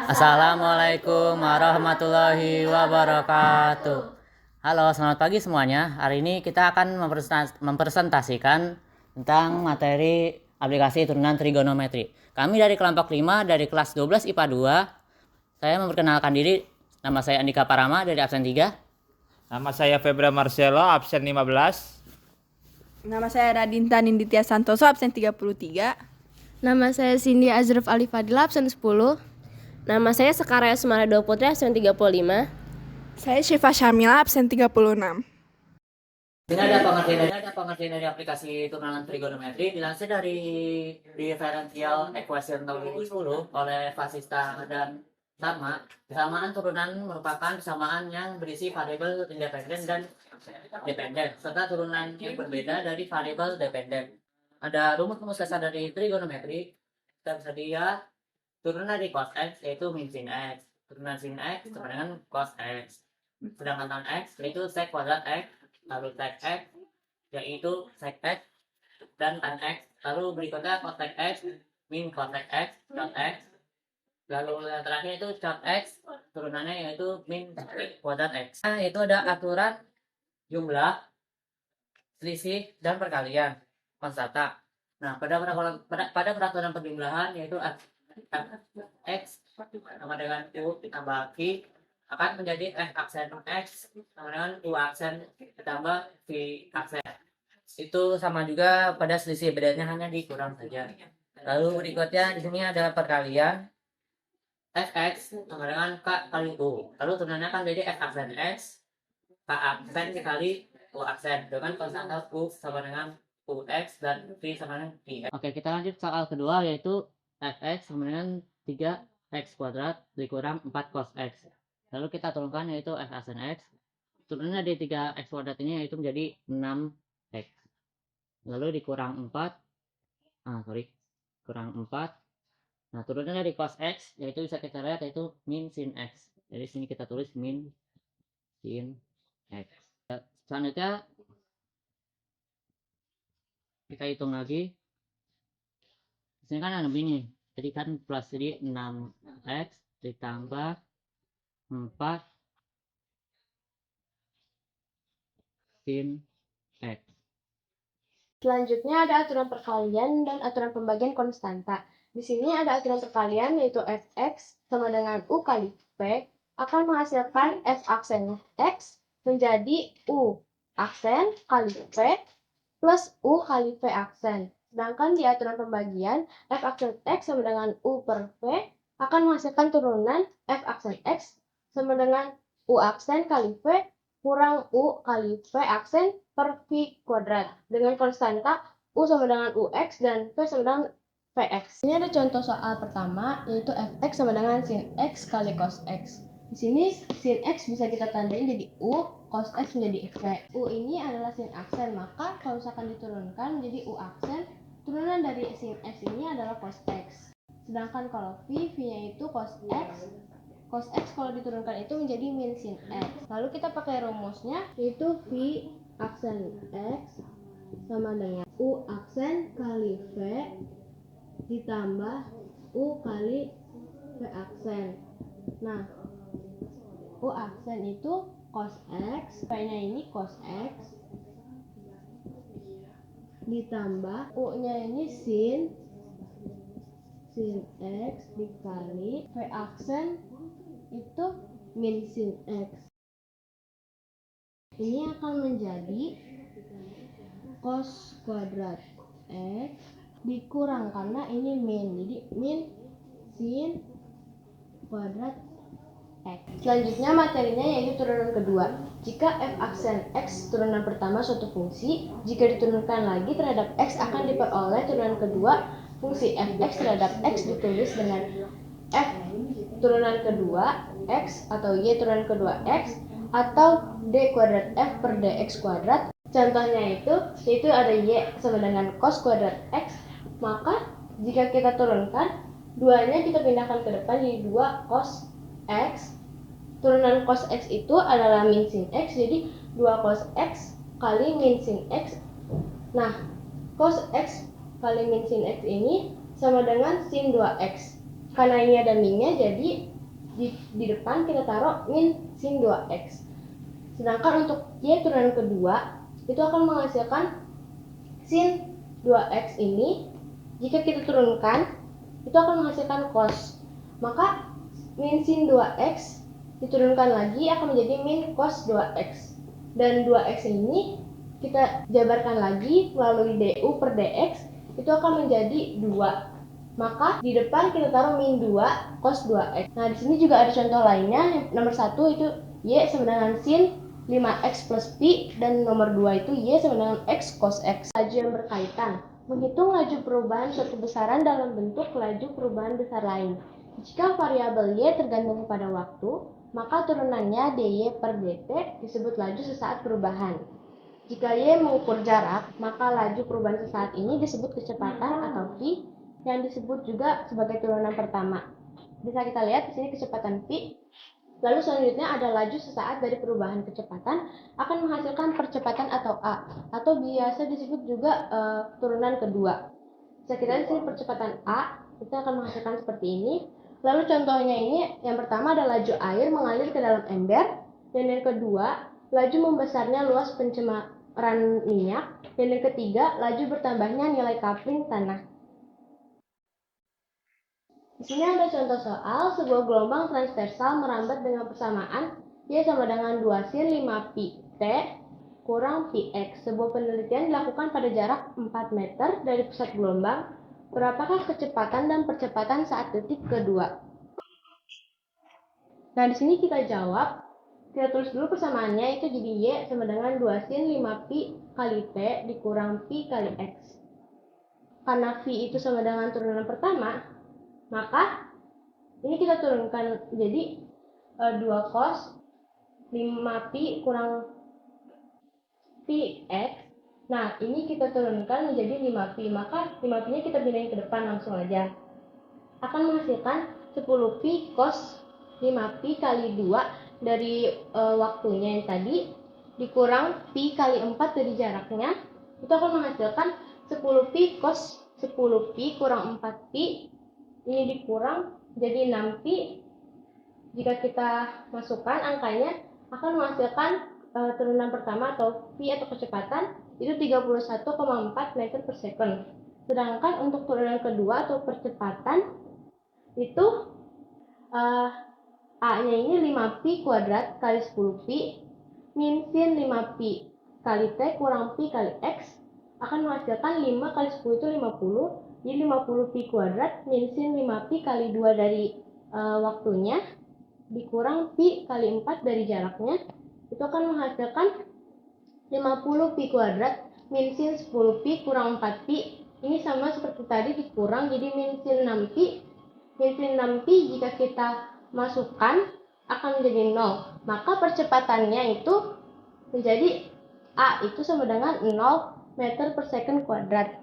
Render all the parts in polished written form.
Assalamualaikum warahmatullahi wabarakatuh. Halo, selamat pagi semuanya. Hari ini kita akan mempresentasikan tentang materi aplikasi turunan trigonometri. Kami dari kelompok 5 dari kelas 12 IPA 2. Saya memperkenalkan diri. Nama saya Andika Parama dari absen 3. Nama saya Febra Marcelo, absen 15. Nama saya Radinta Ninditya Santoso, absen 33. Nama saya Cindy Azraf Ali Fadila, absen 10. Nama saya Sekaraya Sumaredo Putri, absen 35. Saya Syifa Syamila, absen 36. Ini ada pengertian dari aplikasi turunan trigonometri dilansir dari Differential Equation tahun 2010 oleh Vasista dan Sama. Kesamaan turunan merupakan kesamaan yang berisi variabel independen dan dependen, serta turunan yang berbeda dari variabel dependen. Ada rumus-rumus dasar dari trigonometri. Kita bisa lihat turunan dari cos x yaitu min sin x. Turunan sin x sama dengan cos x. Sedangkan tan x yaitu sec kuadrat x, lalu sec x yaitu sec x, dan tan x. Lalu berikutnya cosec x min cosec x dot x. Lalu yang terakhir itu cot x, turunannya yaitu min kuadrat x. Nah, itu ada aturan jumlah, selisih, dan perkalian konstanta. Nah, pada peraturan penjumlahan yaitu x sama dengan u ditambah q akan menjadi f aksen x sama dengan u aksen ditambah v aksen. Itu sama juga pada selisih, bedanya hanya dikurang saja. Lalu berikutnya di sini ada perkalian fx sama dengan k kali u. Lalu turunannya akan menjadi f aksen x k aksen dikali u aksen dengan konstanta u sama dengan ux dan v sama dengan i. Oke, kita lanjut soal kedua yaitu fx sama dengan 3x kuadrat dikurang 4 cos x. Lalu kita turunkan yaitu f aksen x. Turunannya di 3x kuadrat ini yaitu menjadi 6x. Lalu dikurang 4. Kurang 4. Nah, turunannya dari cos x yaitu bisa kita lihat yaitu min sin x. Jadi sini kita tulis min sin x. Selanjutnya kita hitung lagi. Di sini kan ada begini. Jadi kan plus, jadi 6x ditambah 4 sin x. Selanjutnya ada aturan perkalian dan aturan pembagian konstanta. Di sini ada aturan perkalian yaitu fx sama dengan u kali v akan menghasilkan f aksen x menjadi u aksen kali v plus u kali v aksen. Sedangkan di aturan pembagian, f aksen x sama dengan u per v akan menghasilkan turunan f aksen x sama dengan u aksen kali v kurang u kali v aksen per v kuadrat dengan konstanta u sama dengan ux dan v sama dengan vx. Ini ada contoh soal pertama yaitu fx sama dengan sin x kali cos x. Di sini sin x bisa kita tandain jadi u, cos x menjadi v. U ini adalah sin aksen, maka kalau misalkan diturunkan menjadi u aksen, turunan dari sin x ini adalah cos x. Sedangkan kalau v-nya itu cos x. Cos x kalau diturunkan itu menjadi min sin x. Lalu kita pakai rumusnya yaitu v aksen x sama dengan u aksen kali v ditambah u kali v aksen. Nah, u aksen itu cos x, v-nya ini cos x ditambah u-nya ini sin x dikali v aksen itu min sin x. Ini akan menjadi cos kuadrat x dikurang karena ini min, jadi min sin kuadrat x. Selanjutnya materinya yaitu turunan kedua. Jika f aksen x turunan pertama suatu fungsi, jika diturunkan lagi terhadap x akan diperoleh turunan kedua fungsi fx terhadap x ditulis dengan f turunan kedua x atau y turunan kedua x atau d kuadrat f per dx kuadrat. Contohnya yaitu ada y sama dengan cos kuadrat x, maka jika kita turunkan duanya kita pindahkan ke depan jadi 2 cos x. Turunan cos x itu adalah min sin x, jadi 2 cos x kali min sin x. Nah, cos x kali min sin x ini sama dengan sin 2x. Karena ini ada minnya, jadi di depan kita taruh min sin 2x. Sedangkan untuk y turunan kedua itu akan menghasilkan sin 2x ini, jika kita turunkan itu akan menghasilkan cos. Maka min sin 2x diturunkan lagi akan menjadi min cos 2x. Dan 2x ini kita jabarkan lagi melalui du per dx, itu akan menjadi 2. Maka di depan kita taruh min 2 cos 2x. Nah, di sini juga ada contoh lainnya. Yang nomor 1 itu y sama dengan sin 5x plus pi, dan nomor 2 itu y sama dengan x cos x. Laju yang berkaitan. Menghitung laju perubahan suatu besaran dalam bentuk laju perubahan besar lain. Jika variabel y tergantung pada waktu, maka turunannya dy per dt disebut laju sesaat perubahan. Jika y mengukur jarak, maka laju perubahan sesaat ini disebut kecepatan atau v, yang disebut juga sebagai turunan pertama. Bisa kita lihat di sini kecepatan v. Lalu selanjutnya ada laju sesaat dari perubahan kecepatan akan menghasilkan percepatan atau a, atau biasa disebut juga turunan kedua. Bisa kita lihat di sini percepatan a itu akan menghasilkan seperti ini. Lalu contohnya ini, yang pertama ada laju air mengalir ke dalam ember, dan yang kedua laju membesarnya luas pencemaran minyak, dan yang ketiga laju bertambahnya nilai coupling tanah. Di sini ada contoh soal sebuah gelombang transversal merambat dengan persamaan y sama dengan 2 sin 5 pi t kurang pi x. Sebuah penelitian dilakukan pada jarak 4 meter dari pusat gelombang. Berapakah kecepatan dan percepatan saat detik kedua? Nah, di sini kita jawab. Kita tulis dulu persamaannya, itu jadi y sama dengan 2 sin 5 pi kali t dikurang pi kali x. Karena v itu sama dengan turunan pertama, maka ini kita turunkan jadi 2 cos 5 pi kurang pi x. Nah, ini kita turunkan menjadi 5 pi, maka 5 pi nya kita pindahin ke depan langsung aja. Akan menghasilkan 10 pi cos 5 pi kali 2 dari waktunya yang tadi dikurang pi kali 4 dari jaraknya, itu akan menghasilkan 10 pi cos 10 pi kurang 4 pi, ini dikurang jadi 6 pi. Jika kita masukkan angkanya akan menghasilkan turunan pertama atau pi atau kecepatan itu 31,4 meter per second. Sedangkan untuk turunan kedua atau percepatan itu A-nya ini 5 pi kuadrat kali 10 pi min sin 5 pi kali t kurang pi kali x akan menghasilkan 5 kali 10 itu 50. Jadi 50 pi kuadrat min sin 5 pi kali 2 dari waktunya dikurang pi kali 4 dari jaraknya, itu akan menghasilkan 50 pi kuadrat min sin 10 pi kurang 4 pi. Ini sama seperti tadi dikurang jadi min sin 6 pi. Min sin 6 pi jika kita masukkan akan menjadi 0. Maka percepatannya itu menjadi A itu sama dengan 0 meter per second kuadrat.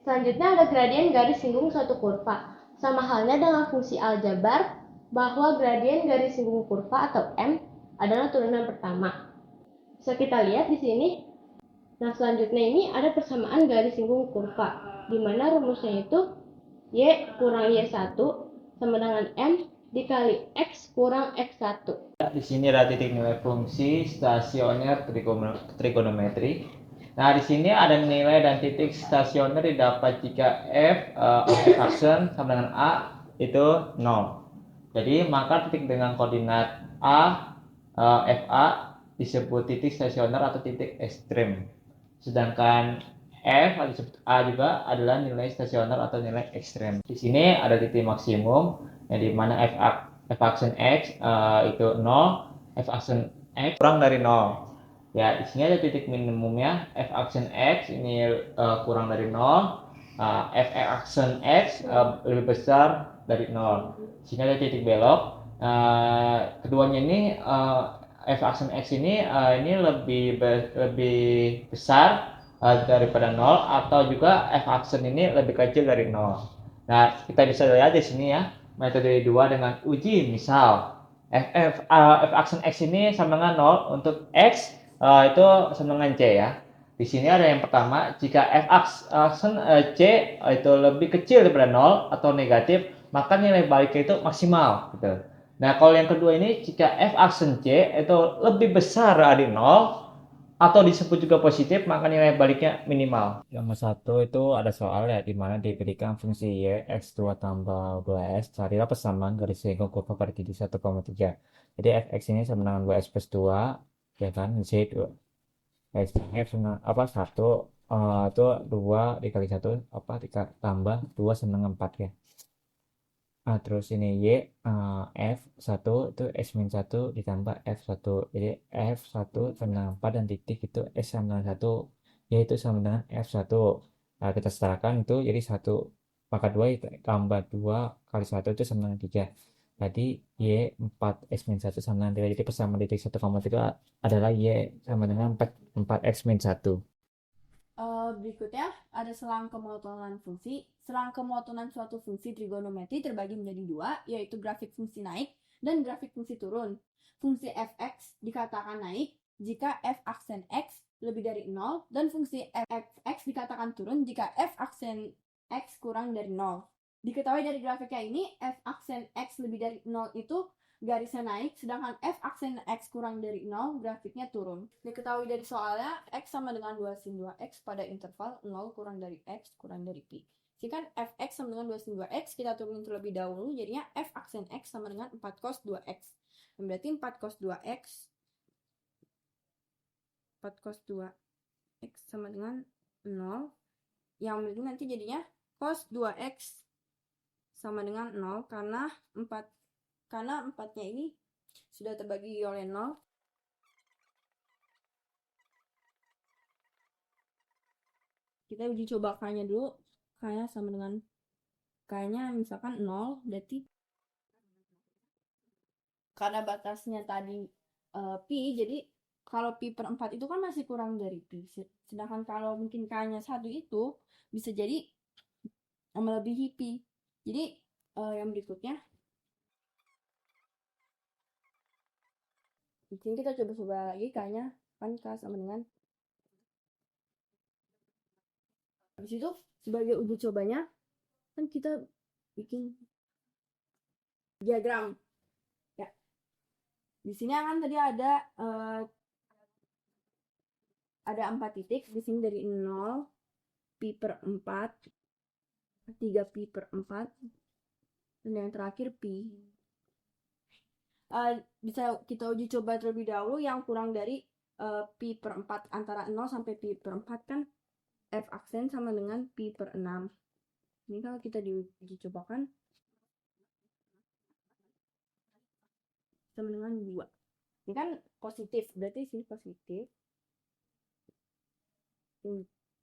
Selanjutnya ada gradien garis singgung suatu kurva. Sama halnya dengan fungsi aljabar, bahwa gradien garis singgung kurva atau M adalah turunan pertama. Bisa kita lihat di sini. Nah, selanjutnya ini ada persamaan garis singgung kurva, di mana rumusnya itu y kurang y1 sama dengan M dikali x kurang x1. Di sini ada titik nilai fungsi stasioner trigonometri. Nah, di sini ada nilai dan titik stasioner didapat jika f objek aksen sama dengan a itu 0. Jadi, maka titik dengan koordinat a fa disebut titik stasioner atau titik ekstrem. Sedangkan f atau disebut a juga adalah nilai stasioner atau nilai ekstrem. Di sini ada titik maksimum yang di mana f aksen x itu 0, f aksen x kurang dari 0. Ya, di sini ada titik minimumnya, f aksen x ini kurang dari 0, f aksen x lebih besar dari 0. Di sini ada titik belok. Keduanya ini f aksen x ini lebih besar daripada 0, atau juga f aksen ini lebih kecil dari 0. Nah, kita bisa lihat di sini ya, metode 2 dengan uji misal f aksen x ini sama dengan 0 untuk x itu sama dengan c ya. Di sini ada yang pertama, jika f aksen c itu lebih kecil daripada 0 atau negatif, maka nilai baliknya itu maksimal gitu. Nah, kalau yang kedua ini jika f aksen c itu lebih besar dari 0 atau disebut juga positif, maka nilai baliknya minimal. Yang satu itu ada soal ya, di mana diberikan fungsi y x2 tambah 2s, carilah persamaan garis lingkup kurva pada titik 1,3. Jadi fx ini sama dengan 2s plus 2, ya kan, z 2. F sama apa 1 itu 2 dikali 1 apa tambah 2 sama dengan 4 ya. Terus ini Y, F1 itu S-1 ditambah F1. Jadi F1 sama dengan 4 dan titik itu S sama dengan 1, yaitu sama dengan F1. Nah, kita setarakan itu jadi 1 pangkat 2 tambah 2 kali 1 itu sama dengan 3. Jadi Y4 S-1 sama dengan 3. Jadi persamaan titik 1,3 adalah Y sama dengan 4 X-1. Berikutnya ada selang kemonotonan fungsi. Selang kemonotonan suatu fungsi trigonometri terbagi menjadi dua, yaitu grafik fungsi naik dan grafik fungsi turun. Fungsi fx dikatakan naik jika f aksen x lebih dari 0 dan fungsi fx dikatakan turun jika f aksen x kurang dari 0. Diketahui dari grafiknya ini, f aksen x lebih dari 0 itu garisnya naik, sedangkan f aksen x kurang dari 0 grafiknya turun. Diketahui dari soalnya, x sama dengan 2 sin 2x pada interval 0 kurang dari x kurang dari pi. Jika fx sama dengan 2 sin 2x, kita turunin terlebih dahulu, jadinya f aksen x sama dengan 4 cos 2x. Berarti 4 cos 2x 4 cos 2x sama dengan 0, yang berarti nanti jadinya cos 2x sama dengan 0 karena 4-nya ini sudah terbagi oleh 0. Kita uji coba k-nya dulu. K-nya sama dengan k-nya misalkan 0, berarti karena batasnya tadi pi, jadi kalau pi per 4 itu kan masih kurang dari pi. Sedangkan kalau mungkin k-nya 1 itu bisa jadi melebihi pi. Jadi yang berikutnya di sini kita coba lagi k-nya, kan k sama dengan, habis itu sebagai uji cobanya kan kita bikin diagram ya. Di sini kan tadi ada 4 titik, di sini dari 0, pi per 4, 3 pi per 4, dan yang terakhir pi. Bisa kita uji coba terlebih dahulu yang kurang dari pi per 4, antara 0 sampai pi per 4 kan f aksen sama dengan pi per 6. Ini kalau kita diuji cobakan sama dengan 2. Ini kan positif, berarti sini positif.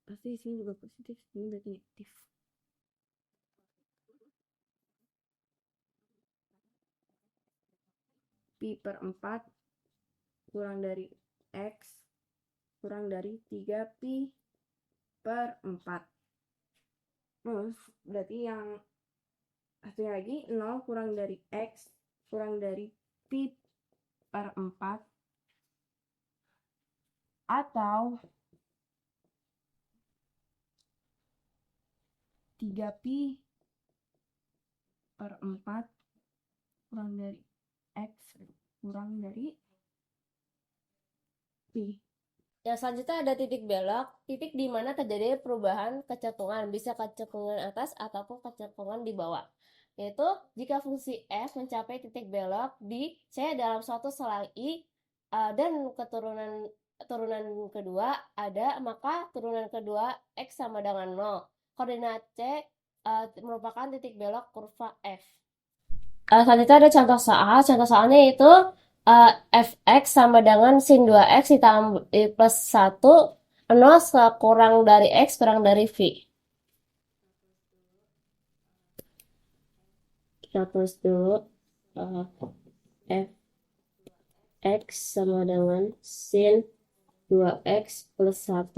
Pasti di sini juga positif, ini berarti negatif. Pi per 4 kurang dari x kurang dari 3 pi per 4. Berarti yang hasilnya lagi 0 kurang dari x kurang dari pi per 4 atau 3 pi per 4 kurang dari x kurang dari pi. Yang selanjutnya ada titik belok, titik di mana terjadi perubahan kecekungan, bisa kecekungan atas ataupun kecekungan di bawah. Yaitu jika fungsi f mencapai titik belok di C dalam suatu selang I dan turunan kedua ada, maka turunan kedua x sama dengan 0. Koordinat C merupakan titik belok kurva f. Selanjutnya ada contoh soal. Contoh soalnya yaitu fx sama dengan sin 2x ditambah plus 1, 0 kurang dari x kurang dari v. Kita tulis dulu fx sama dengan sin 2x plus 1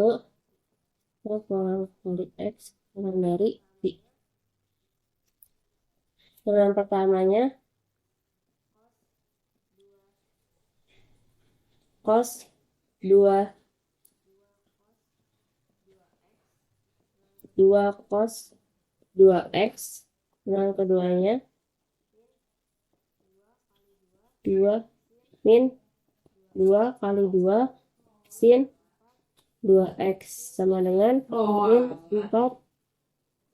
kurang dari x kurang dari v. Turunan pertamanya cos 2 cos 2x Nol keduanya 2 min 2 kali 2 sin 2x sama dengan min 4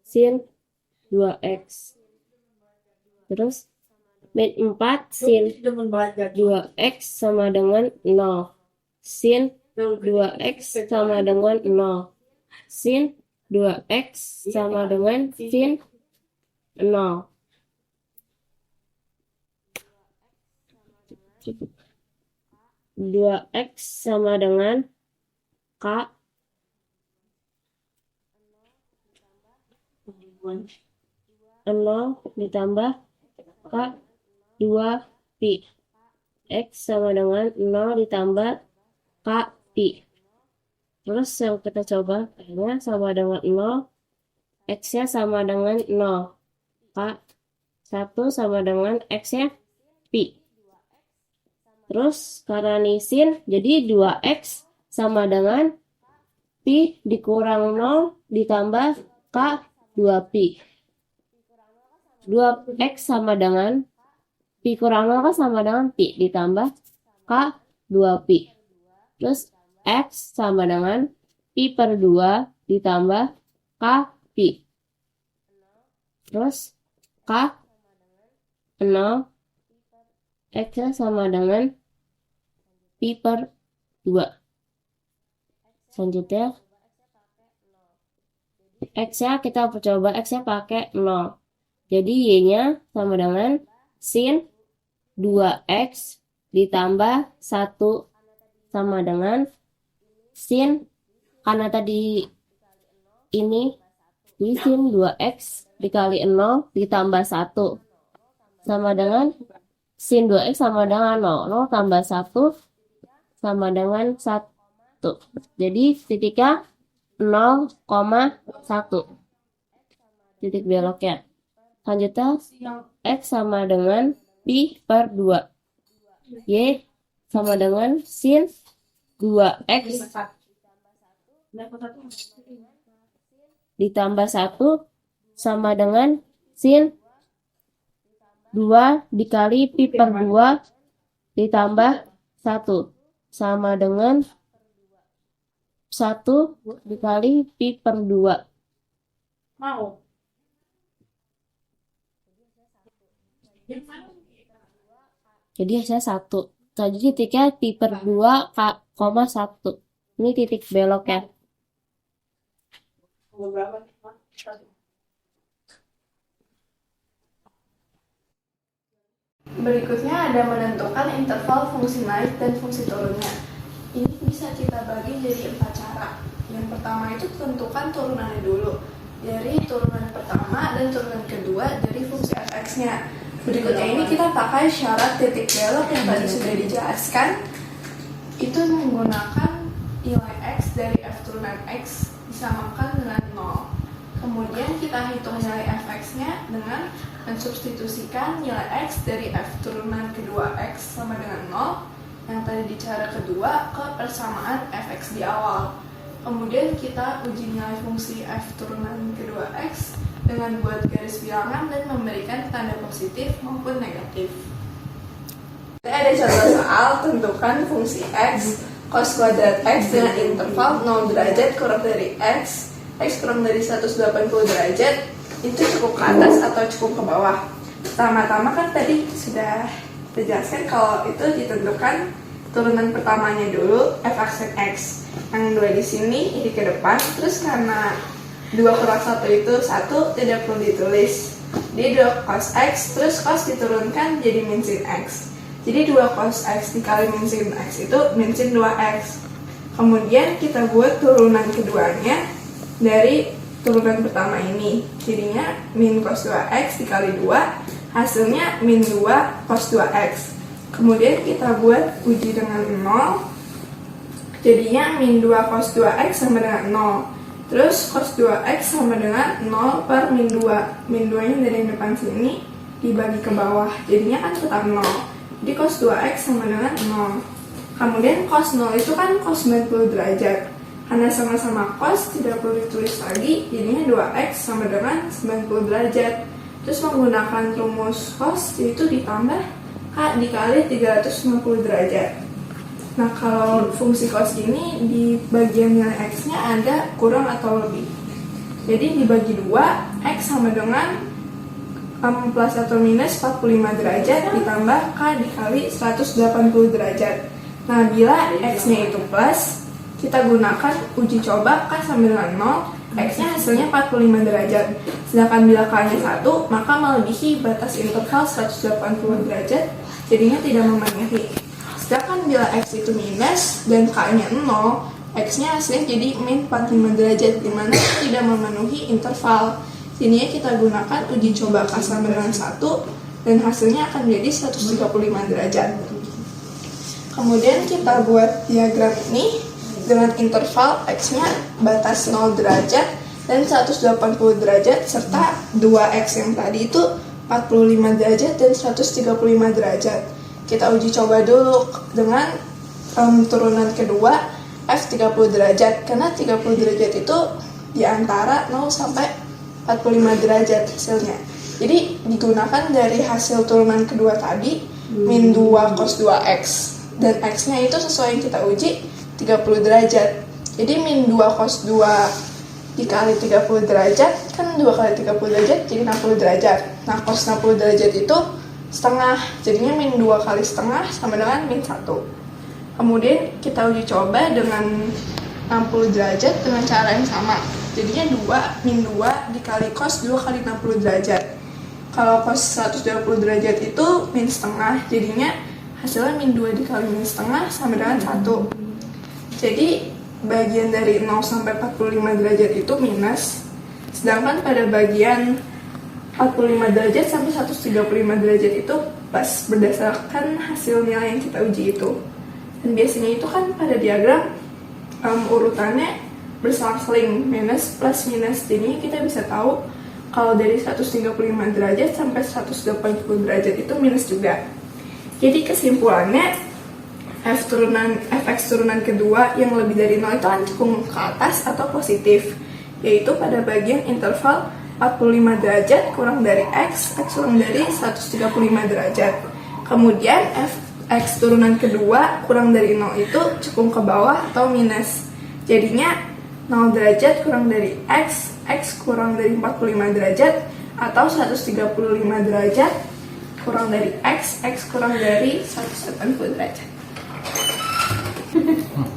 sin 2x. Terus min 4 sin 2x sama dengan 0. Sin 2x sama dengan 0. Sin 2x sama dengan sin 0. 2x sama dengan k 0 ditambah k 2 pi. X sama dengan 0 ditambah k pi. Terus yang kita coba K-nya sama dengan 0, X-nya sama dengan 0. K 1 sama dengan X-nya pi. Terus karena ini sin, jadi 2x sama dengan pi dikurang 0 ditambah k 2 pi. 2x sama dengan pi kurang 0 kan sama dengan pi ditambah k 2 pi. Terus x sama dengan pi per 2 ditambah k pi. Terus k 0 x-nya sama dengan pi per 2. Selanjutnya x-nya kita coba x-nya pakai 0. Jadi y-nya sama dengan sin 2x ditambah 1 sama dengan sin, karena tadi ini jadi sin 2x dikali 0 ditambah 1 sama dengan sin 2x sama dengan 0. 0 tambah 1 sama dengan 1. Jadi titiknya 0,1. Titik beloknya. Selanjutnya x sama dengan pi per 2. Y sama dengan sin 2x ditambah 1 sama dengan sin 2 dikali pi per 2 ditambah 1 sama dengan 1 dikali pi per 2. Jadi hasilnya 1. Jadi titiknya pi per 2, 1. Ini titik beloknya. Berikutnya ada menentukan interval fungsi naik dan fungsi turunnya. Ini bisa kita bagi jadi 4 cara. Yang pertama itu tentukan turunannya dulu. Dari turunan pertama dan turunan kedua dari fungsi f(x)-nya. Berikutnya ini kita pakai syarat titik belok yang tadi sudah dijelaskan. Itu menggunakan nilai x dari f turunan x disamakan dengan 0. Kemudian kita hitung nilai f(x)-nya dengan mensubstitusikan nilai x dari f turunan kedua x sama dengan 0 yang tadi di cara kedua ke persamaan f(x) di awal. Kemudian kita uji nilai fungsi f turunan kedua x dengan buat garis bilangan dan memberikan tanda positif maupun negatif. Ada contoh soal tentukan fungsi x cos kuadrat x dengan interval 0 derajat kurang dari x kurang dari 180 derajat. Itu cukup ke atas atau cukup ke bawah. Pertama-tama kan tadi sudah dijelaskan kalau itu ditentukan turunan pertamanya dulu f(x) yang 2 di sini, ini ke depan. Terus karena 2 kurang 1 itu 1, tidak perlu ditulis. Jadi 2 cos x, terus cos diturunkan jadi min sin x. Jadi 2 cos x dikali min sin x itu min sin 2x. Kemudian kita buat turunan keduanya dari turunan pertama ini. Jadinya min cos 2x dikali 2, hasilnya min 2 cos 2x. Kemudian kita buat uji dengan 0, jadinya min 2 cos 2x sama dengan 0. Terus cos 2x sama dengan 0 per min 2. Min 2 nya dari yang depan sini dibagi ke bawah, jadinya kan tetap 0. Jadi cos 2x sama dengan 0. Kemudian cos 0 itu kan cos 90 derajat. Karena sama-sama cos tidak perlu ditulis lagi, jadinya 2x sama dengan 90 derajat. Terus menggunakan rumus cos, yaitu ditambah K dikali 350 derajat. Nah, kalau fungsi cos ini di bagian nilai X-nya ada kurang atau lebih. Jadi dibagi 2, X sama dengan plus atau minus 45 derajat ditambah K dikali 180 derajat. Nah, bila X-nya itu plus, kita gunakan uji coba K sama dengan 0, X-nya hasilnya 45 derajat. Sedangkan bila K-nya 1, maka melebihi batas interval 180 derajat, jadinya tidak memenuhi. Sedangkan bila X itu minus dan K-nya 0, X-nya hasilnya jadi min 45 derajat, dimana tidak memenuhi interval. Jadinya kita gunakan uji coba K sama dengan 1, dan hasilnya akan menjadi 135 derajat. Kemudian kita buat diagram ini dengan interval X-nya batas 0 derajat dan 180 derajat, serta 2X yang tadi itu 45 derajat dan 135 derajat. Kita uji coba dulu dengan turunan kedua F 30 derajat, karena 30 derajat itu di antara 0 sampai 45 derajat hasilnya. Jadi digunakan dari hasil turunan kedua tadi, min 2 cos 2X, dan X-nya itu sesuai yang kita uji 30 derajat. Jadi min 2 cos 2 dikali 30 derajat, kan 2 kali 30 derajat jadi 60 derajat. Nah, cos 60 derajat itu setengah, jadinya min 2 kali setengah sama dengan min 1. Kemudian kita uji coba dengan 60 derajat dengan cara yang sama. Jadinya 2 min 2 dikali cos 2 kali 60 derajat. Kalau cos 120 derajat itu min setengah, jadinya hasilnya min 2 dikali min setengah sama dengan 1. Jadi bagian dari 0 sampai 45 derajat itu minus, sedangkan pada bagian 45 derajat sampai 135 derajat itu plus, berdasarkan hasil nilai yang kita uji itu. Dan biasanya itu kan pada diagram urutannya berselang-seling, minus plus minus. Jadi kita bisa tahu kalau dari 135 derajat sampai 180 derajat itu minus juga. Jadi kesimpulannya fx turunan kedua yang lebih dari 0 itu cenderung ke atas atau positif, yaitu pada bagian interval 45 derajat kurang dari x kurang dari 135 derajat. Kemudian fx turunan kedua kurang dari 0 itu cenderung ke bawah atau minus. Jadinya 0 derajat kurang dari x kurang dari 45 derajat, atau 135 derajat kurang dari x kurang dari 180 derajat.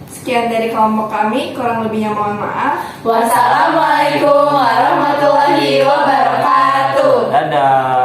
Sekian dari kelompok kami, kurang lebihnya mohon maaf. Wassalamualaikum warahmatullahi wabarakatuh. Dadah.